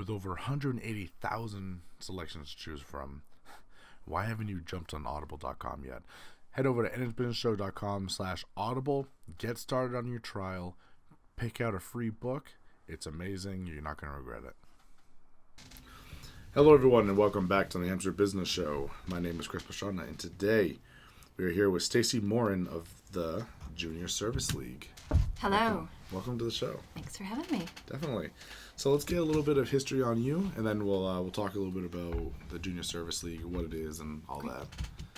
With over 180,000 selections to choose from, why haven't you jumped on audible.com yet? Head over to nhbusinessshow.com/audible. Get started on your trial. Pick out a free book. It's amazing. You're not going to regret it. Hello, everyone, and welcome back to the New Hampshire Business Show. My name is Chris Pastrana, and today we are here with Stacey Morin of the Junior Service League. Hello. Welcome to the show. Thanks for having me. Definitely. So let's get a little bit of history on you, and then we'll talk a little bit about the Junior Service League, what it is, and all that.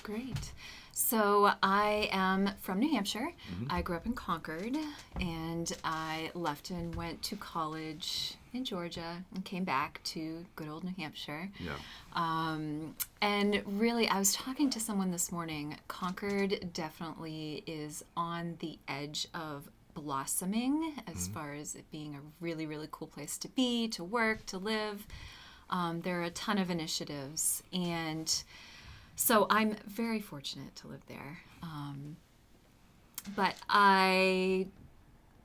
Great. So I am from New Hampshire. I grew up in Concord, and I left and went to college in Georgia and came back to good old New Hampshire. Yeah. And really, I was talking to someone this morning. Concord definitely is on the edge of blossoming as far as it being a really, really cool place to be, to work, to live. There are a ton of initiatives, and so I'm very fortunate to live there. But I,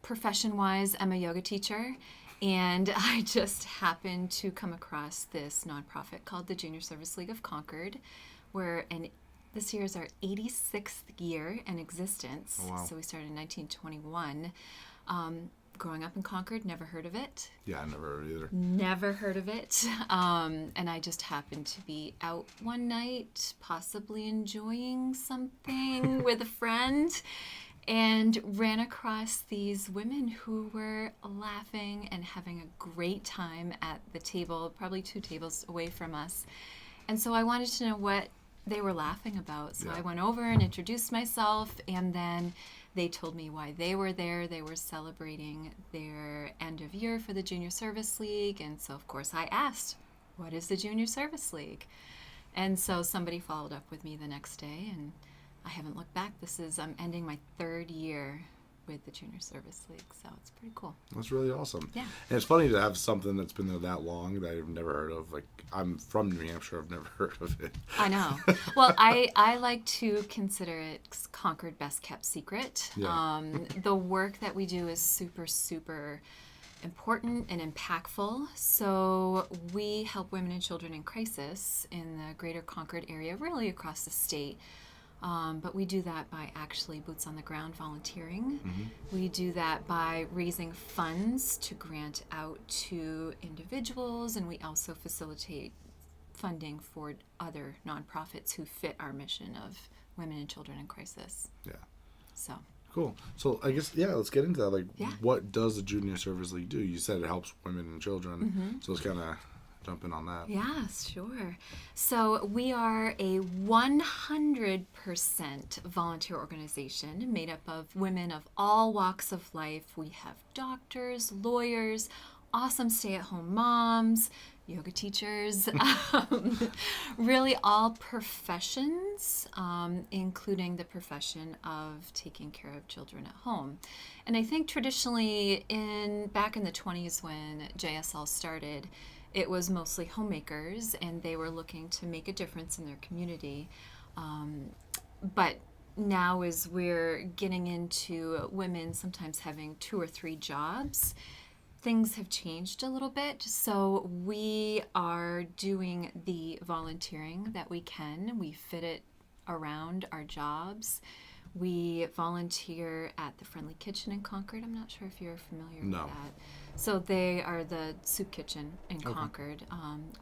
profession-wise, am a yoga teacher, and I just happened to come across this nonprofit called the Junior Service League of Concord, this year is our 86th year in existence. Oh, wow. So we started in 1921. Growing up in Concord, never heard of it. Yeah, I never heard either. Never heard of it. And I just happened to be out one night, possibly enjoying something with a friend, and ran across these women who were laughing and having a great time at the table, probably 2 tables away from us. And so I wanted to know what they were laughing about. So I went over and introduced myself, and then they told me why they were there. They were celebrating their end of year for the Junior Service League. And so, of course, I asked, what is the Junior Service League? And so somebody followed up with me the next day, and I haven't looked back. I'm ending my 3rd year with the Junior Service League, so it's pretty cool. That's really awesome. Yeah. And it's funny to have something that's been there that long that I've never heard of. Like, I'm from New Hampshire. I've never heard of it. I know. Well, I like to consider it Concord best kept secret. Yeah. The work that we do is super, super important and impactful. So we help women and children in crisis in the greater Concord area, really across the state. But we do that by actually boots on the ground volunteering. We do that by raising funds to grant out to individuals, and we also facilitate funding for other nonprofits who fit our mission of women and children in crisis. Yeah. So. Cool. So I guess, let's get into that. Like, Yeah. what does the Junior Service League do? You said it helps women and children. So let's kind of jump in on that. Yeah, sure. So we are a 100% volunteer organization made up of women of all walks of life. We have doctors, lawyers, awesome stay-at-home moms, yoga teachers, really all professions, including the profession of taking care of children at home. And I think traditionally back in the 20s when JSL started, it was mostly homemakers, and they were looking to make a difference in their community. But now as we're getting into women sometimes having 2 or 3 jobs, things have changed a little bit. So we are doing the volunteering that we can. We fit it around our jobs. We volunteer at the Friendly Kitchen in Concord. I'm not sure if you're familiar with that. So they are the soup kitchen in Concord.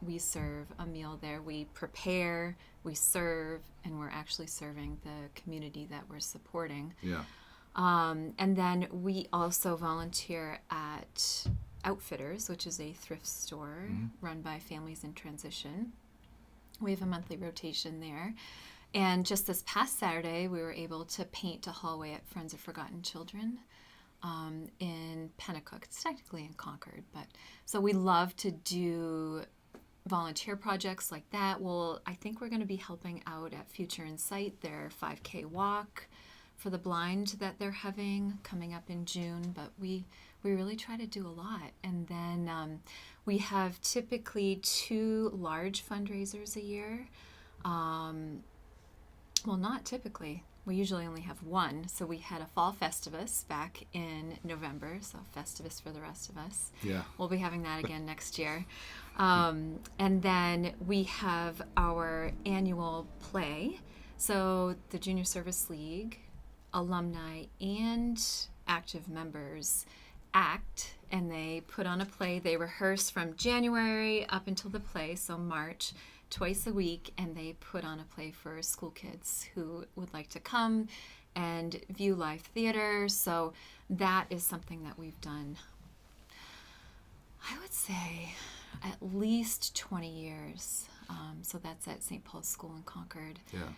We serve a meal there. We prepare, we serve, and we're actually serving the community that we're supporting. Yeah. And then we also volunteer at Outfitters, which is a thrift store run by Families in Transition. We have a monthly rotation there. And just this past Saturday, we were able to paint a hallway at Friends of Forgotten Children in Pennacook. It's technically in Concord, but so we love to do volunteer projects like that. Well, I think we're going to be helping out at Future in Sight, their 5K walk for the blind that they're having coming up in June, but we really try to do a lot. And then we have typically 2 large fundraisers a year. Well, not typically. we usually only have one. So we had a fall Festivus back in November. So Festivus for the rest of us. Yeah. We'll be having that again next year. And then we have our annual play. So the Junior Service League alumni and active members act, and they put on a play. They rehearse from January up until the play, so March, twice a week, and they put on a play for school kids who would like to come and view live theater. So that is something that we've done, I would say, at least 20 years. So that's at St. Paul's School in Concord. Yeah.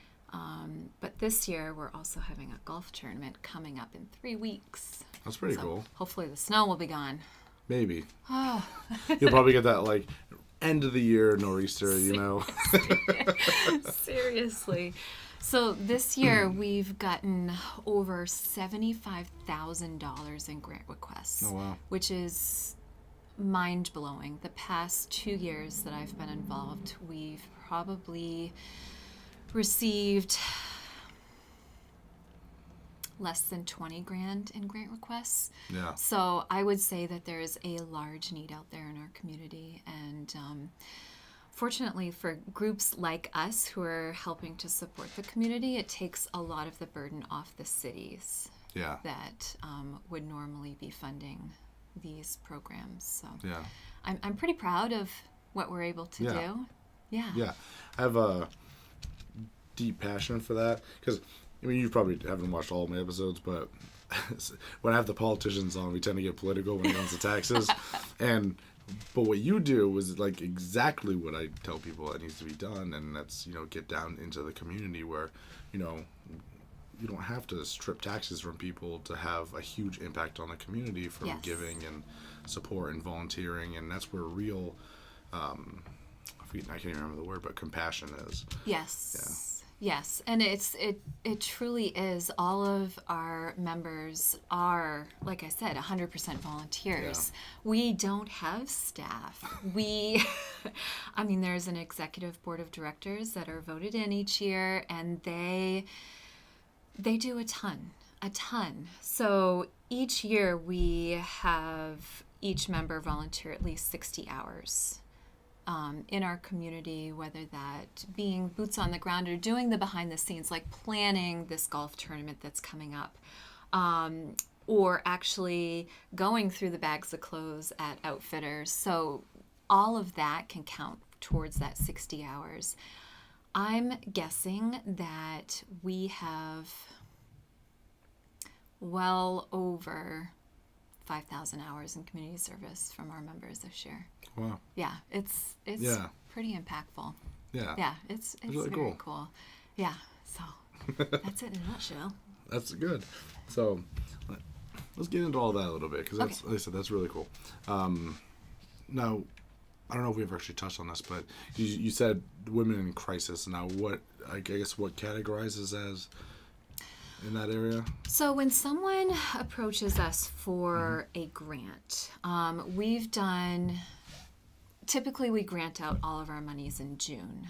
But this year we're also having a golf tournament coming up in 3 weeks. That's pretty cool. Hopefully the snow will be gone. Maybe. Oh. You'll probably get that like end of the year nor'easter, you know. Seriously. So this year we've gotten over $75,000 in grant requests. Oh, wow. Which is mind-blowing. The past 2 years that I've been involved, we've probably received less than 20 grand in grant requests. Yeah. So I would say that there is a large need out there in our community. And fortunately for groups like us who are helping to support the community, it takes a lot of the burden off the cities Yeah. that would normally be funding these programs. So Yeah. I'm pretty proud of what we're able to Yeah. do. Yeah. Yeah. I have a deep passion for that because I mean you probably haven't watched all my episodes, but when I have the politicians on, we tend to get political when it comes to taxes. But what you do is like exactly what I tell people that needs to be done, and that's get down into the community where you don't have to strip taxes from people to have a huge impact on the community from Yes. giving and support and volunteering, and that's where real I can't even remember the word, but compassion is. Yes. Yeah. Yes, and it truly is. All of our members are, like I said, 100% volunteers. Yeah. We don't have staff. There's an executive board of directors that are voted in each year, and they do a ton. So each year we have each member volunteer at least 60 hours. In our community, whether that being boots on the ground or doing the behind the scenes, like planning this golf tournament that's coming up, or actually going through the bags of clothes at Outfitters. So all of that can count towards that 60 hours. I'm guessing that we have well over 5,000 hours in community service from our members this year. Wow. Yeah, it's pretty impactful. Yeah. Yeah, it's really very cool. Yeah, so that's it in a nutshell. That's good. So let's get into all that a little bit because that's, like I said, that's really cool. Now, I don't know if we ever actually touched on this, but you said women in crisis. Now, what categorizes as in that area? So when someone approaches us for a grant, typically we grant out all of our monies in June.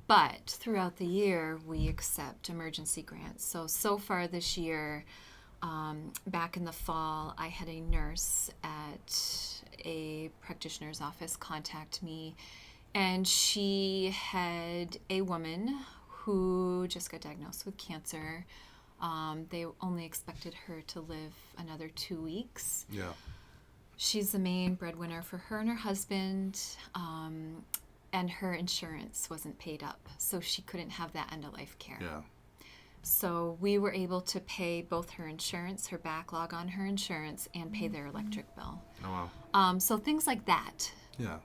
But throughout the year, we accept emergency grants. So far this year, back in the fall, I had a nurse at a practitioner's office contact me, and she had a woman who just got diagnosed with cancer. They only expected her to live another 2 weeks. Yeah. She's the main breadwinner for her and her husband, and her insurance wasn't paid up, so she couldn't have that end-of-life care. Yeah. So we were able to pay both her insurance, her backlog on her insurance, and pay their electric bill. Oh, wow. So things like that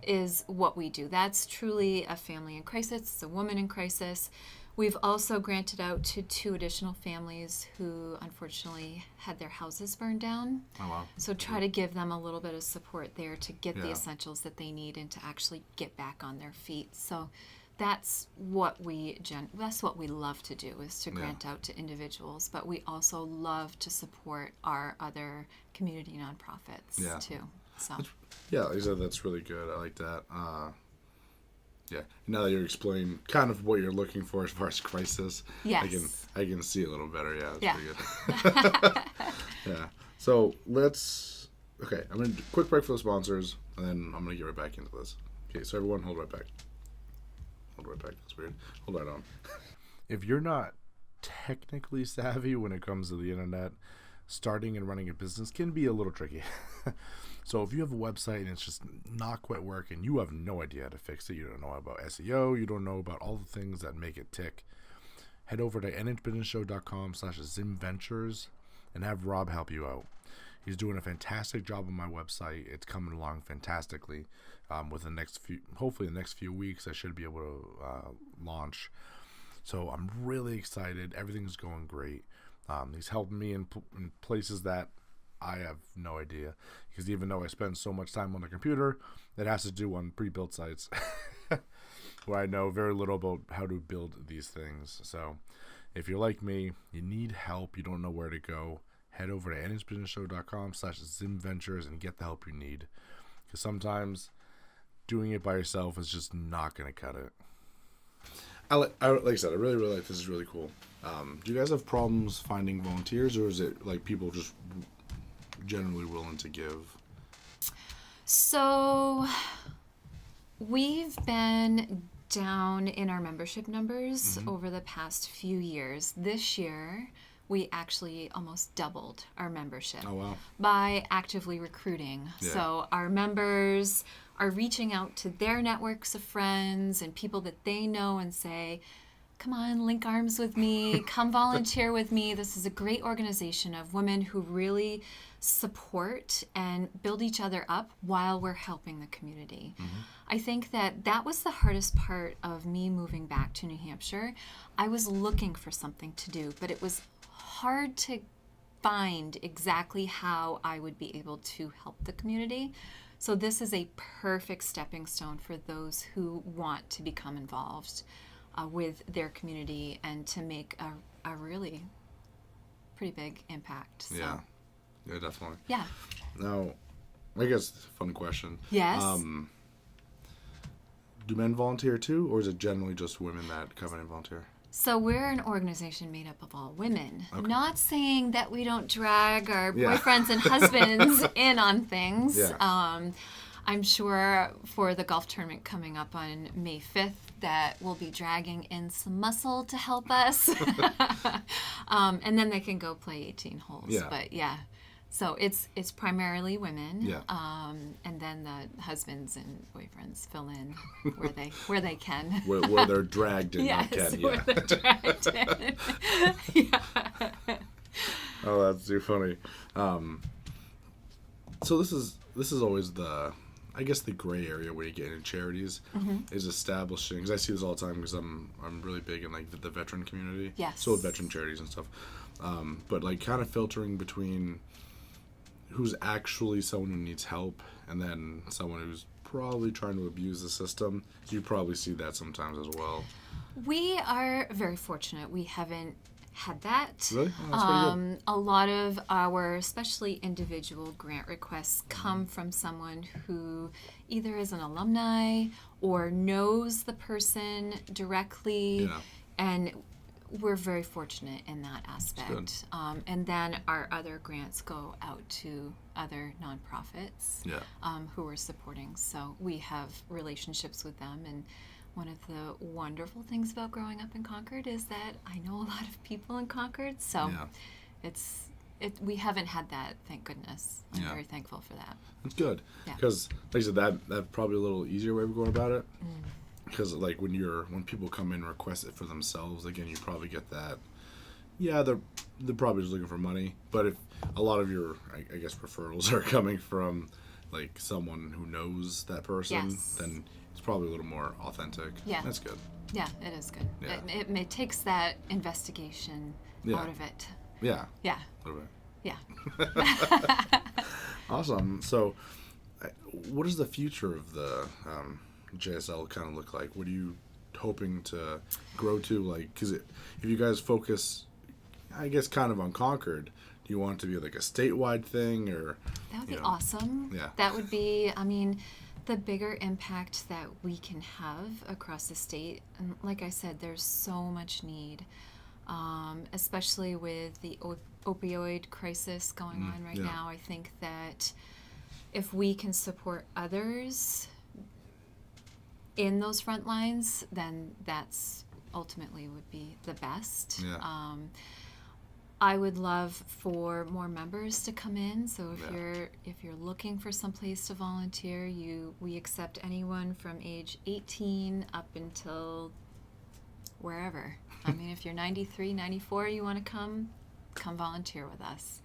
is what we do. That's truly a family in crisis. It's a woman in crisis. We've also granted out to 2 additional families who unfortunately had their houses burned down. Oh, wow. So try to give them a little bit of support there to get the essentials that they need and to actually get back on their feet. So that's what we love to do, is to grant out to individuals, but we also love to support our other community nonprofits too. So Yeah, like I said, that's really good. I like that. Yeah. Now that you're explaining kind of what you're looking for as far as crisis, Yes. I can see it a little better. Yeah, Yeah. pretty good. Yeah. So okay, I'm going to do a quick break for the sponsors, and then I'm going to get right back into this. Okay, so everyone hold right back. Hold right back. That's weird. Hold right on. If you're not technically savvy when it comes to the internet, starting and running a business can be a little tricky. So if you have a website and it's just not quite working, you have no idea how to fix it. You don't know about SEO. You don't know about all the things that make it tick. Head over to nhbusinessshow.com/ZimVentures and have Rob help you out. He's doing a fantastic job on my website. It's coming along fantastically. Hopefully the next few weeks, I should be able to launch. So I'm really excited. Everything's going great. He's helping me in places that I have no idea, because even though I spend so much time on the computer, it has to do on pre-built sites where I know very little about how to build these things. So if you're like me, you need help, you don't know where to go, head over to nhbusinessshow.com/ZimVentures and get the help you need, because sometimes doing it by yourself is just not going to cut it. Like I said, I really like this. Is really cool. Do you guys have problems finding volunteers, or is it like people just generally willing to give? So we've been down in our membership numbers over the past few years. This year, we actually almost doubled our membership. Oh, wow. By actively recruiting. Yeah. So our members are reaching out to their networks of friends and people that they know and say, come on, link arms with me, come volunteer with me. This is a great organization of women who really support and build each other up while we're helping the community. I think that was the hardest part of me moving back to New Hampshire. I was looking for something to do, but it was hard to find exactly how I would be able to help the community. So this is a perfect stepping stone for those who want to become involved with their community and to make a really pretty big impact. So. Yeah, definitely. Yeah. Now, I guess fun question. Yes. Do men volunteer too, or is it generally just women that come in and volunteer? So we're an organization made up of all women. Okay. Not saying that we don't drag our boyfriends and husbands in on things. Yeah. I'm sure for the golf tournament coming up on May 5th that we'll be dragging in some muscle to help us. And then they can go play 18 holes. Yeah. But yeah, so it's primarily women. Yeah. And then the husbands and boyfriends fill in where they can. where they're dragged in. Yes, can. Where they're dragged in. Yeah. Oh, that's too funny. So this is always I guess the gray area where you get into charities is establishing, because I see this all the time because I'm really big in like the veteran community. Yes. So with veteran charities and stuff. But like kind of filtering between who's actually someone who needs help and then someone who's probably trying to abuse the system. You probably see that sometimes as well. We are very fortunate. We haven't had that. Really? Oh, that's pretty good. A lot of our, especially individual grant requests, come from someone who either is an alumni or knows the person directly, and we're very fortunate in that aspect. And then our other grants go out to other nonprofits who are supporting. So we have relationships with them, and one of the wonderful things about growing up in Concord is that I know a lot of people in Concord, so we haven't had that, thank goodness. I'm very thankful for that. That's good, because like I said, that's probably a little easier way of going about it. Because like when people come in and request it for themselves, again, you probably get that. Yeah, they're probably just looking for money, but if a lot of your I guess referrals are coming from like someone who knows that person, then it's probably a little more authentic. Yeah. That's good. Yeah, it is good. Yeah. It takes that investigation out of it. Yeah. Yeah. A little bit. Yeah. Awesome. So, what does the future of the JSL kind of look like? What are you hoping to grow to? Like, because if you guys focus, I guess, kind of on Concord, do you want it to be like a statewide thing, or? That would be awesome. Yeah. That would be, I mean, the bigger impact that we can have across the state. And like I said, there's so much need, especially with the opioid crisis going on right now. I think that if we can support others in those front lines, then that's ultimately would be the best. Yeah. I would love for more members to come in. So if you're looking for some place to volunteer, we accept anyone from age 18 up until wherever. I mean, if you're 93, 94, you want to come volunteer with us.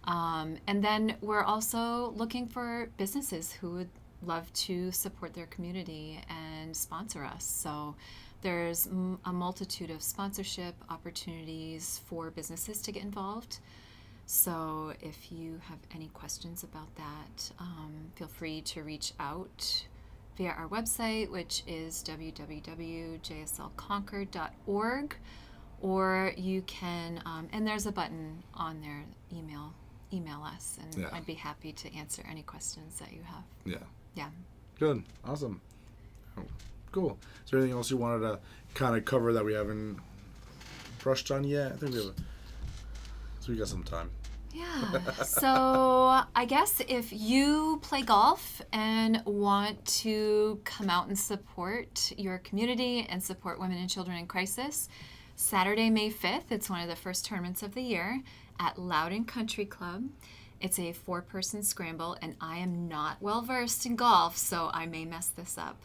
And then we're also looking for businesses who would love to support their community and sponsor us. So there's a multitude of sponsorship opportunities for businesses to get involved. So if you have any questions about that, feel free to reach out via our website, which is www.jslconcord.org, or you can, and there's a button on there, email us, and I'd be happy to answer any questions that you have. Yeah. Good. Awesome. Oh, cool. Is there anything else you wanted to kind of cover that we haven't brushed on yet? I think we got some time. Yeah. So I guess if you play golf and want to come out and support your community and support women and children in crisis, Saturday, May 5th, it's one of the first tournaments of the year at Loudon Country Club. It's a 4-person scramble, and I am not well versed in golf, so I may mess this up.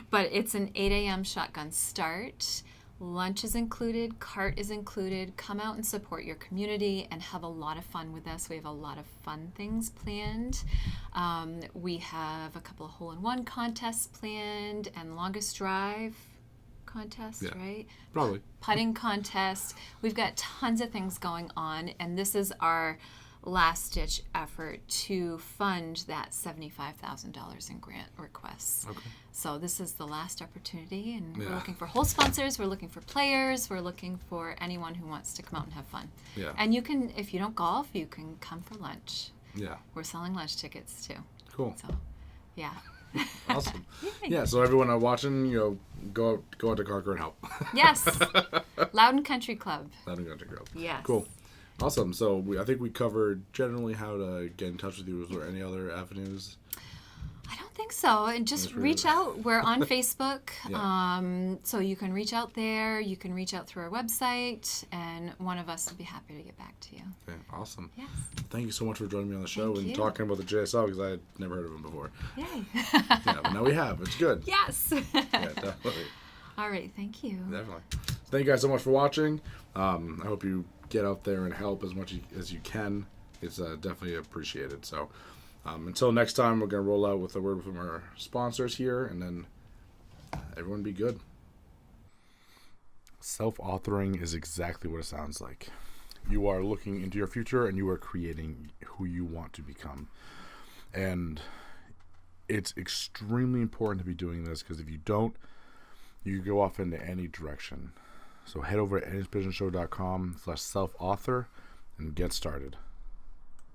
But it's an 8 a.m. shotgun start. Lunch is included, cart is included. Come out and support your community and have a lot of fun with us. We have a lot of fun things planned. We have a couple of hole-in-one contests planned and longest drive contest, right? Probably. Putting contest. We've got tons of things going on, and this is our last-ditch effort to fund that $75,000 in grant requests. Okay. So this is the last opportunity, and we're looking for whole sponsors, we're looking for players, we're looking for anyone who wants to come out and have fun. Yeah. And you can, if you don't golf, you can come for lunch. Yeah. We're selling lunch tickets too. Cool. So, yeah. Awesome. Yeah, so everyone watching, go out to Carker and help. Yes. Loudon Country Club. Loudon Country Club. Yes. Cool. Awesome. So I think we covered generally how to get in touch with you. Was there any other avenues? I don't think so. And just reach out. We're on Facebook. So you can reach out there. You can reach out through our website, and one of us would be happy to get back to you. Okay, awesome. Yes. Thank you so much for joining me on the show Thank and you. talking about the JSL, because I had never heard of them before. Yay. Yeah, but now we have. It's good. Yes. Yeah, definitely. All right. Thank you. Definitely. Thank you guys so much for watching. I hope you get out there and help as much as you can. It's definitely appreciated. So until next time, we're going to roll out with a word from our sponsors here, and then everyone be good. Self-authoring is exactly what it sounds like. You are looking into your future, and you are creating who you want to become. And it's extremely important to be doing this, because if you don't, you go off into any direction. So head over to NHBusinessShow.com/self-author and get started.